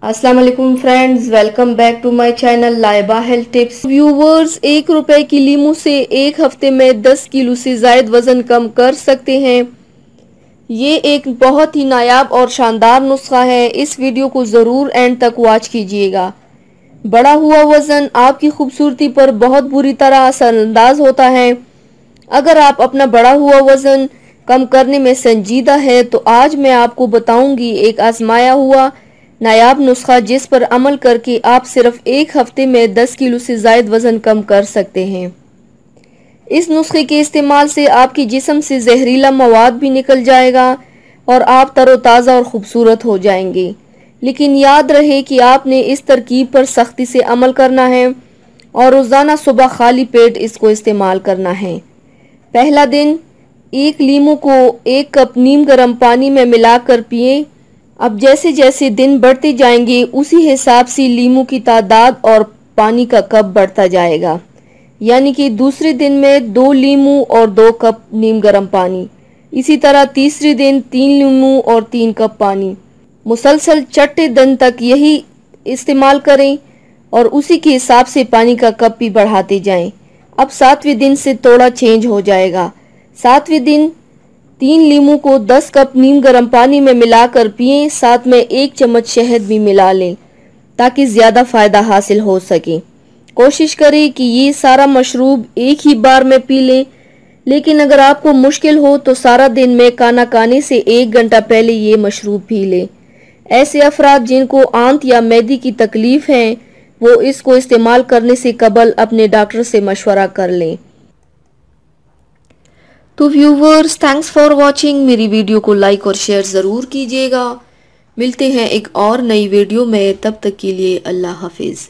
अस्सलाम वालेकुम friends, welcome back to my channel Laiba health tips. Viewers, 1 रुपए की लीमू से 1 हफ्ते में 10 किलो से ज़ायद वजन कम कर सकते हैं। ये एक बहुत ही नायाब और शानदार नुस्खा है। इस वीडियो को ज़रूर एंड तक वॉच कीजिएगा। बढ़ा हुआ वजन आपकी खूबसूरती पर बहुत बुरी तरह असरअंदाज होता है। अगर आप अपना बढ़ा हुआ वजन कम करने में संजीदा है तो आज मैं आपको बताऊंगी एक आजमाया हुआ नायाब नुस्खा जिस पर अमल करके आप सिर्फ 1 हफ्ते में 10 किलो से ज़ायद वजन कम कर सकते हैं। इस नुस्खे के इस्तेमाल से आपके जिस्म से जहरीला मवाद भी निकल जाएगा और आप तरोताज़ा और खूबसूरत हो जाएंगे। लेकिन याद रहे कि आपने इस तरकीब पर सख्ती से अमल करना है और रोज़ाना सुबह खाली पेट इसको इस्तेमाल करना है। पहला दिन, 1 लीमू को 1 कप नीम गर्म पानी में मिलाकर पिए। अब जैसे जैसे दिन बढ़ते जाएंगे उसी हिसाब से लीमू की तादाद और पानी का कप बढ़ता जाएगा। यानी कि दूसरे दिन में 2 लीमू और 2 कप नीम गर्म पानी। इसी तरह तीसरे दिन 3 लीमू और 3 कप पानी। मुसलसल चट्टे दिन तक यही इस्तेमाल करें और उसी के हिसाब से पानी का कप भी बढ़ाते जाएं। अब 7वें दिन से थोड़ा चेंज हो जाएगा। 7वें दिन 3 लीमू को 10 कप नीम गर्म पानी में मिलाकर पिएं। साथ में 1 चम्मच शहद भी मिला लें ताकि ज़्यादा फ़ायदा हासिल हो सके। कोशिश करें कि ये सारा मशरूब एक ही बार में पी लें, लेकिन अगर आपको मुश्किल हो तो सारा दिन में खाना खाने से 1 घंटा पहले ये मशरूब पी लें। ऐसे अफराद जिनको आंत या मैदे की तकलीफ है वो इसको इस्तेमाल करने से कबल अपने डॉक्टर से मशवरा कर लें। तो व्यूवर्स, थैंक्स फॉर वॉचिंग। मेरी वीडियो को लाइक और शेयर ज़रूर कीजिएगा। मिलते हैं एक और नई वीडियो में, तब तक के लिए अल्लाह हाफिज़।